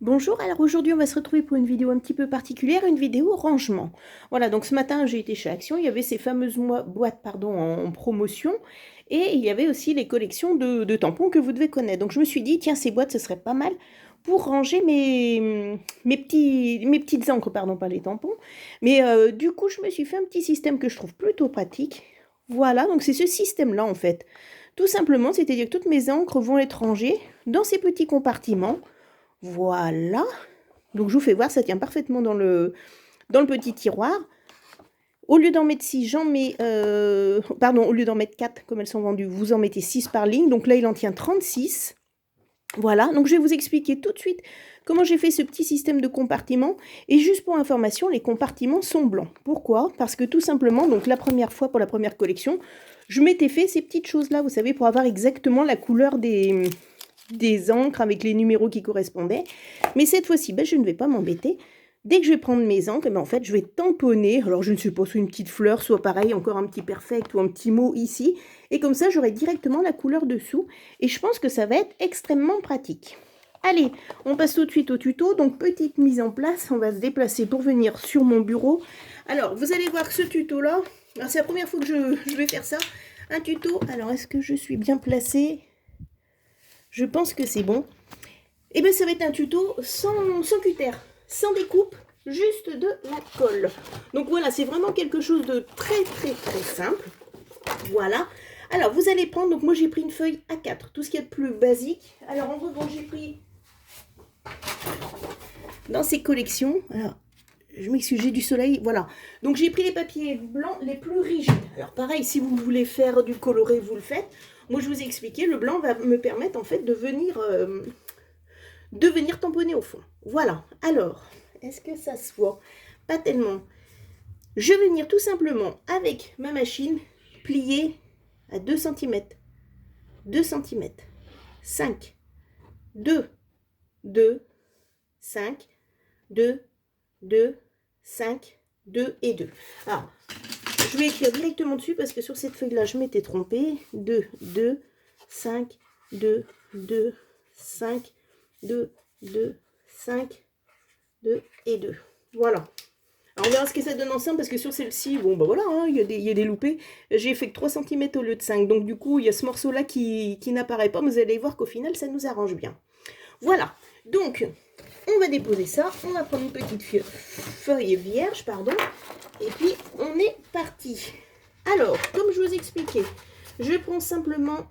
Bonjour, alors aujourd'hui on va se retrouver pour une vidéo un petit peu particulière, une vidéo rangement. Voilà, donc ce matin j'ai été chez Action, il y avait ces fameuses boîtes en promotion et il y avait aussi les collections de tampons que vous devez connaître. Donc je me suis dit, tiens, ces boîtes ce serait pas mal pour ranger mes petites encres, pardon, pas les tampons. Mais du coup je me suis fait un petit système que je trouve plutôt pratique. Voilà, donc c'est ce système-là en fait. Tout simplement, c'est-à-dire que toutes mes encres vont être rangées dans ces petits compartiments. Voilà. Donc je vous fais voir, ça tient parfaitement dans le petit tiroir. Au lieu d'en mettre 6, j'en mets... pardon, au lieu d'en mettre 4, comme elles sont vendues, vous en mettez 6 par ligne. Donc là, il en tient 36. Voilà, donc je vais vous expliquer tout de suite comment j'ai fait ce petit système de compartiments. Et juste pour information, les compartiments sont blancs. Pourquoi? Parce que tout simplement, donc la première fois, pour la première collection, je m'étais fait ces petites choses-là, vous savez, pour avoir exactement la couleur des encres avec les numéros qui correspondaient. Mais cette fois-ci, je ne vais pas m'embêter. Dès que je vais prendre mes encres, en fait, je vais tamponner. Alors, je ne sais pas, soit une petite fleur, soit pareil, encore un petit perfect ou un petit mot ici. Et comme ça, j'aurai directement la couleur dessous. Et je pense que ça va être extrêmement pratique. Allez, on passe tout de suite au tuto. Donc, petite mise en place. On va se déplacer pour venir sur mon bureau. Alors, vous allez voir que ce tuto-là, c'est la première fois que je vais faire ça. Un tuto. Alors, est-ce que je suis bien placée? Je pense que c'est bon. Et bien ça va être un tuto sans cutter, sans découpe, juste de la colle. Donc voilà, c'est vraiment quelque chose de très simple. Voilà. Alors vous allez prendre, donc moi j'ai pris une feuille A4, tout ce qu'il y a de plus basique. Alors en revanche j'ai pris dans ces collections, alors je m'excuse, j'ai du soleil, voilà. Donc j'ai pris les papiers blancs les plus rigides. Alors pareil, si vous voulez faire du coloré, vous le faites. Moi je vous ai expliqué, le blanc va me permettre en fait de venir tamponner au fond. Voilà. Alors, est-ce que ça se voit? Pas tellement. Je vais venir tout simplement avec ma machine plier à 2 cm. 2 cm. 5. 2. 2. 5. 2. 2. 5. 2 et 2. Alors, je vais écrire directement dessus parce que sur cette feuille-là, je m'étais trompée. 2, 2, 5, 2, 2, 5, 2, 2, 5, 2 et 2. Voilà. Alors on verra ce que ça donne ensemble parce que sur celle-ci, bon bah voilà, hein, il y a des loupés. J'ai fait que 3 cm au lieu de 5. Donc du coup, il y a ce morceau-là qui n'apparaît pas. Mais vous allez voir qu'au final, ça nous arrange bien. Voilà. Donc, on va déposer ça. On va prendre une petite feuille vierge, pardon. Et puis, on est parti. Alors, comme je vous expliquais, je prends simplement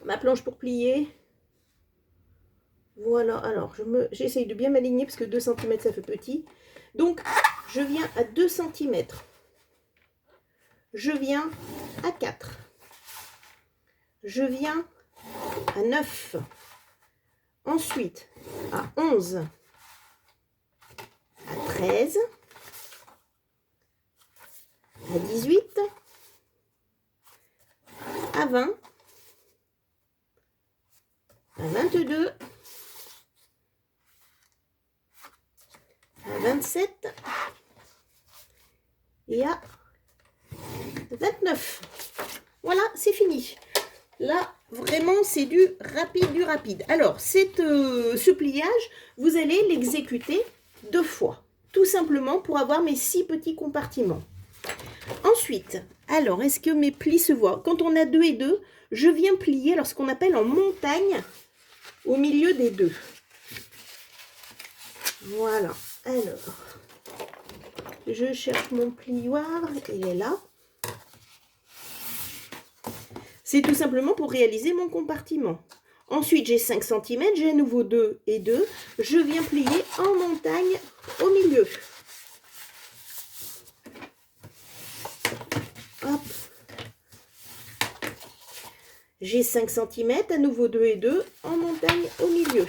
ma planche pour plier. Voilà, alors j'essaye de bien m'aligner parce que 2 cm ça fait petit. Donc je viens à 2 cm. Je viens à 4. Je viens à 9. Ensuite à 11. À 13. À 18. À 20. À 22. À 27 et à 29. Voilà, c'est fini. Là, vraiment, c'est du rapide. Alors, ce pliage, vous allez l'exécuter 2 fois. Tout simplement pour avoir mes 6 petits compartiments. Ensuite, alors, est-ce que mes plis se voient? Quand on a 2 et 2, je viens plier alors ce qu'on appelle en montagne au milieu des 2. Voilà. Alors, je cherche mon plioir, il est là. C'est tout simplement pour réaliser mon compartiment. Ensuite, j'ai 5 cm, j'ai à nouveau 2 et 2. Je viens plier en montagne au milieu. Hop. J'ai 5 cm, à nouveau 2 et 2, en montagne au milieu.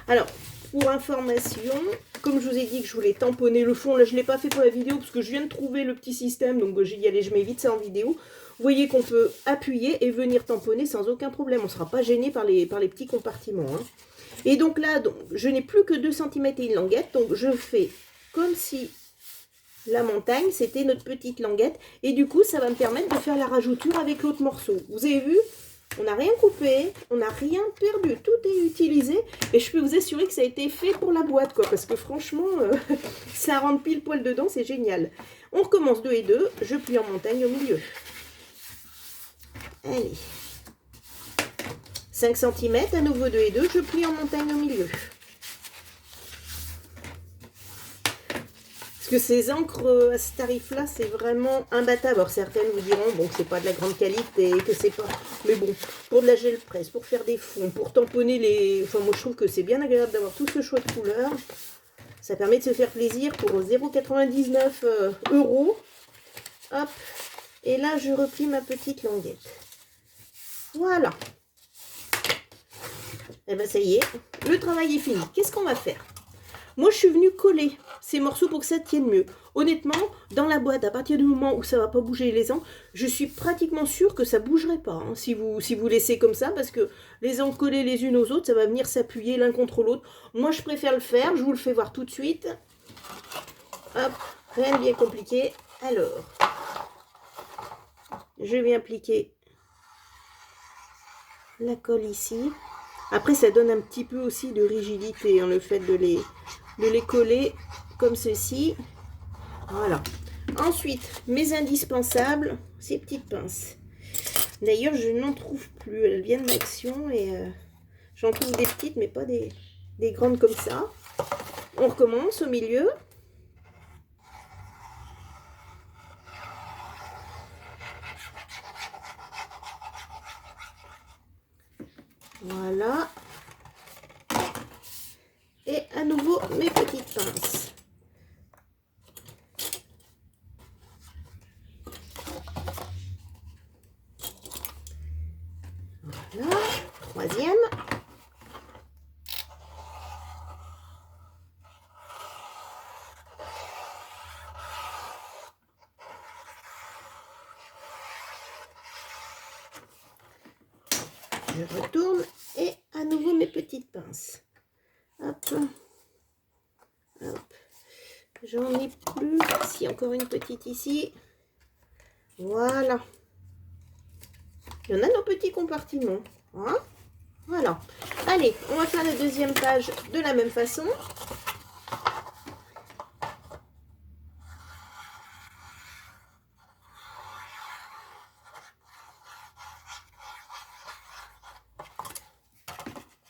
Alors, pour information, comme je vous ai dit que je voulais tamponner le fond, là je ne l'ai pas fait pour la vidéo parce que je viens de trouver le petit système, donc j'ai dit allez, je mets vite ça en vidéo. Vous voyez qu'on peut appuyer et venir tamponner sans aucun problème, on ne sera pas gêné par les petits compartiments. Hein. Et donc là, je n'ai plus que 2 cm et une languette, donc je fais comme si la montagne, c'était notre petite languette. Et du coup, ça va me permettre de faire la rajouture avec l'autre morceau. Vous avez vu? On n'a rien coupé, on n'a rien perdu, tout est utilisé. Et je peux vous assurer que ça a été fait pour la boîte, quoi. Parce que franchement, ça rentre pile poil dedans, c'est génial. On recommence 2 et 2, je plie en montagne au milieu. Allez. 5 cm, à nouveau 2 et 2, je plie en montagne au milieu. Que ces encres à ce tarif-là, c'est vraiment imbattable. Alors certaines vous diront bon, que c'est pas de la grande qualité, que c'est pas... Mais bon, pour de la gel presse, pour faire des fonds, pour tamponner les... Enfin, moi je trouve que c'est bien agréable d'avoir tout ce choix de couleurs. Ça permet de se faire plaisir pour 0,99 €. Hop. Et là, je replie ma petite languette. Voilà. Et ben ça y est, le travail est fini. Qu'est-ce qu'on va faire? Moi, je suis venue coller ces morceaux pour que ça tienne mieux. Honnêtement, dans la boîte, à partir du moment où ça ne va pas bouger les encres, je suis pratiquement sûre que ça ne bougerait pas, hein, si vous laissez comme ça, parce que les encres collées les unes aux autres, ça va venir s'appuyer l'un contre l'autre. Moi, je préfère le faire, je vous le fais voir tout de suite. Hop, rien de bien compliqué. Alors, je viens appliquer la colle ici. Après, ça donne un petit peu aussi de rigidité, hein, le fait de les coller comme ceci. Voilà. Ensuite, mes indispensables, ces petites pinces. D'ailleurs, je n'en trouve plus. Elles viennent d'Action et j'en trouve des petites, mais pas des grandes comme ça. On recommence au milieu. Voilà. Et à nouveau, mes petites pinces. Voilà. Troisième. Je retourne et à nouveau mes petites pinces. Hop. Hop. J'en ai plus. Si, encore une petite ici. Voilà. Il y en a nos petits compartiments. Hein, voilà. Allez, on va faire la deuxième page de la même façon.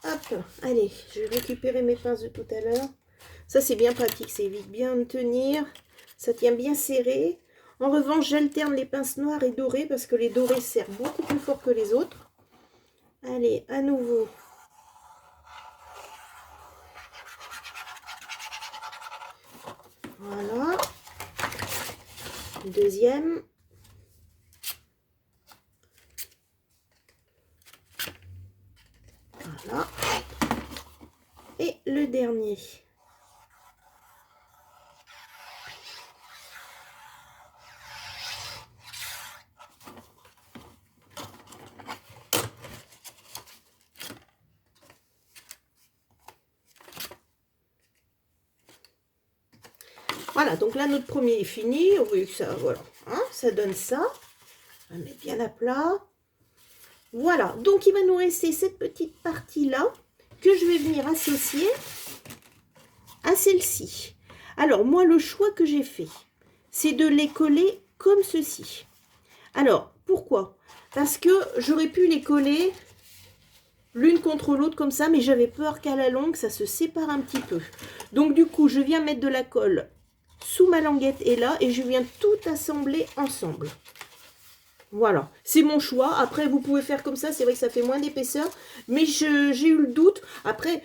Hop, allez, je vais récupérer mes pinces de tout à l'heure. Ça, c'est bien pratique, ça évite bien de tenir. Ça tient bien serré. En revanche, j'alterne les pinces noires et dorées parce que les dorées serrent beaucoup plus fort que les autres. Allez, à nouveau. Voilà. Deuxième. Voilà. Et le dernier. Voilà, donc là, notre premier est fini. Vous voyez que ça, voilà, hein, ça donne ça. On va mettre bien à plat. Voilà, donc il va nous rester cette petite partie-là que je vais venir associer à celle-ci. Alors, moi, le choix que j'ai fait, c'est de les coller comme ceci. Alors, pourquoi? Parce que j'aurais pu les coller l'une contre l'autre comme ça, mais j'avais peur qu'à la longue, ça se sépare un petit peu. Donc, du coup, je viens mettre de la colle sous ma languette et là, et je viens tout assembler ensemble. Voilà, c'est mon choix. Après, vous pouvez faire comme ça. C'est vrai que ça fait moins d'épaisseur. Mais j'ai eu le doute. Après,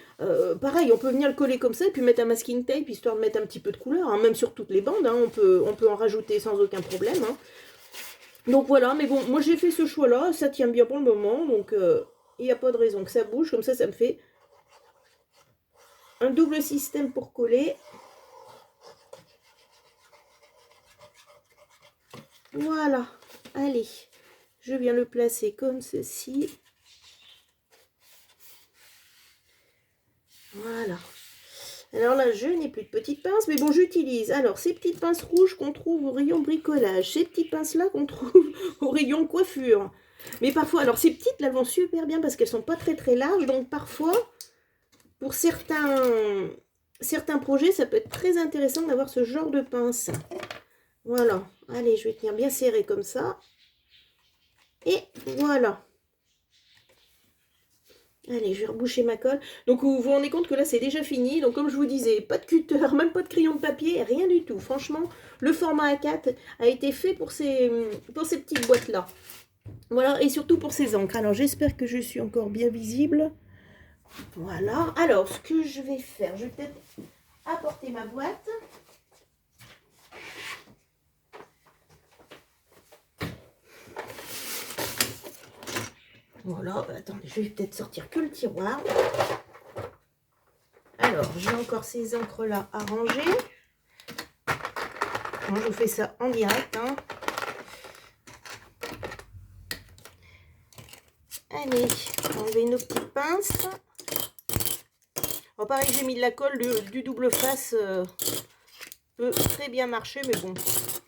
pareil, on peut venir le coller comme ça et puis mettre un masking tape, histoire de mettre un petit peu de couleur. Hein, même sur toutes les bandes, hein, on peut en rajouter sans aucun problème. Hein. Donc voilà, mais bon, moi j'ai fait ce choix-là. Ça tient bien pour le moment. Donc, il n'y a pas de raison que ça bouge. Comme ça me fait un double système pour coller. Voilà. Allez, je viens le placer comme ceci. Voilà. Alors là, je n'ai plus de petites pinces, mais bon, j'utilise alors ces petites pinces rouges qu'on trouve au rayon bricolage, ces petites pinces-là qu'on trouve au rayon coiffure. Mais parfois, alors ces petites là, elles vont super bien parce qu'elles sont pas très très larges. Donc parfois, pour certains projets, ça peut être très intéressant d'avoir ce genre de pince. Voilà. Allez, je vais tenir bien serré comme ça. Et voilà. Allez, je vais reboucher ma colle. Donc, vous vous rendez compte que là, c'est déjà fini. Donc, comme je vous disais, pas de cutter, même pas de crayon de papier, rien du tout. Franchement, le format A4 a été fait pour ces petites boîtes-là. Voilà, et surtout pour ces encres. Alors, j'espère que je suis encore bien visible. Voilà. Alors, ce que je vais faire, je vais peut-être apporter ma boîte. Voilà, attendez, je vais peut-être sortir que le tiroir. Alors, j'ai encore ces encres-là à ranger. Moi, je vous fais ça en direct. Hein. Allez, enlever nos petites pinces. Alors, pareil, j'ai mis de la colle, du double face peut très bien marcher, mais bon,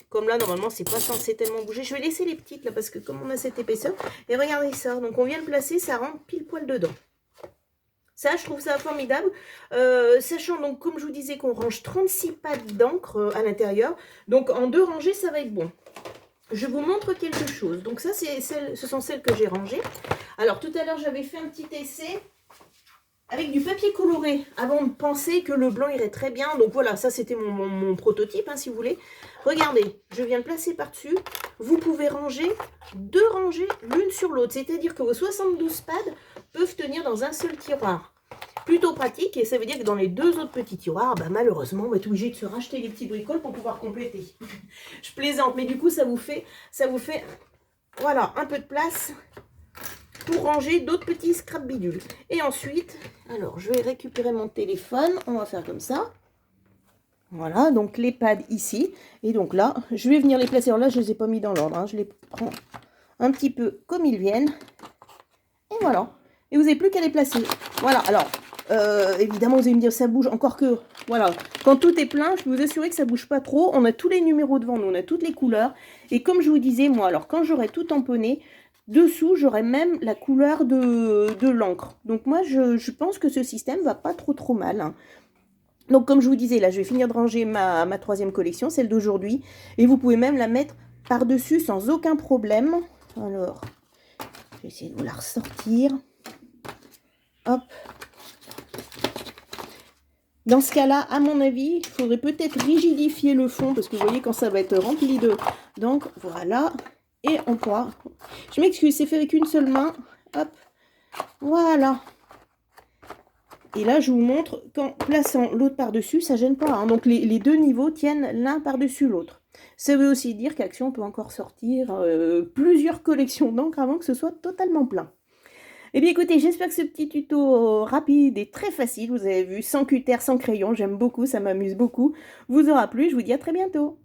comme là, normalement, c'est pas censé tellement bouger. Je vais laisser les petites là, parce que comme on a cette épaisseur, et regardez ça, donc on vient le placer, ça rentre pile poil dedans. Ça, je trouve ça formidable. Sachant donc, comme je vous disais, qu'on range 36 pattes d'encre à l'intérieur. Donc, en 2 rangées, ça va être bon. Je vous montre quelque chose. Donc, ça, ce sont celles que j'ai rangées. Alors, tout à l'heure, j'avais fait un petit essai avec du papier coloré avant de penser que le blanc irait très bien. Donc, voilà, ça, c'était mon prototype, hein, si vous voulez. Regardez, je viens le placer par-dessus. Vous pouvez ranger 2 rangées l'une sur l'autre. C'est-à-dire que vos 72 pads peuvent tenir dans un seul tiroir. Plutôt pratique, et ça veut dire que dans les 2 autres petits tiroirs, bah, malheureusement, on va être obligé de se racheter les petits bricoles pour pouvoir compléter. Je plaisante, mais du coup, ça vous fait voilà, un peu de place pour ranger d'autres petits scrap bidules. Et ensuite, alors, je vais récupérer mon téléphone. On va faire comme ça. Voilà, donc les pads ici. Et donc là, je vais venir les placer. Alors là, je ne les ai pas mis dans l'ordre. Hein. Je les prends un petit peu comme ils viennent. Et voilà. Et vous n'avez plus qu'à les placer. Voilà, alors, évidemment, vous allez me dire, ça bouge. Encore que, voilà, quand tout est plein, je peux vous assurer que ça ne bouge pas trop. On a tous les numéros devant nous, on a toutes les couleurs. Et comme je vous disais, moi, alors, quand j'aurai tout tamponné, dessous, j'aurai même la couleur de l'encre. Donc moi, je pense que ce système va pas trop mal. Hein. Donc comme je vous disais, là, je vais finir de ranger ma 3e collection, celle d'aujourd'hui. Et vous pouvez même la mettre par-dessus sans aucun problème. Alors, je vais essayer de vous la ressortir. Hop. Dans ce cas-là, à mon avis, il faudrait peut-être rigidifier le fond, parce que vous voyez, quand ça va être rempli donc voilà. Et on pourra... Je m'excuse, c'est fait avec une seule main. Hop. Voilà. Et là, je vous montre qu'en plaçant l'autre par-dessus, ça ne gêne pas. Hein. Donc, les 2 niveaux tiennent l'un par-dessus l'autre. Ça veut aussi dire qu'Action peut encore sortir plusieurs collections d'encre avant que ce soit totalement plein. Eh bien, écoutez, j'espère que ce petit tuto rapide et très facile, vous avez vu, sans cutter, sans crayon, j'aime beaucoup, ça m'amuse beaucoup, vous aura plu. Je vous dis à très bientôt.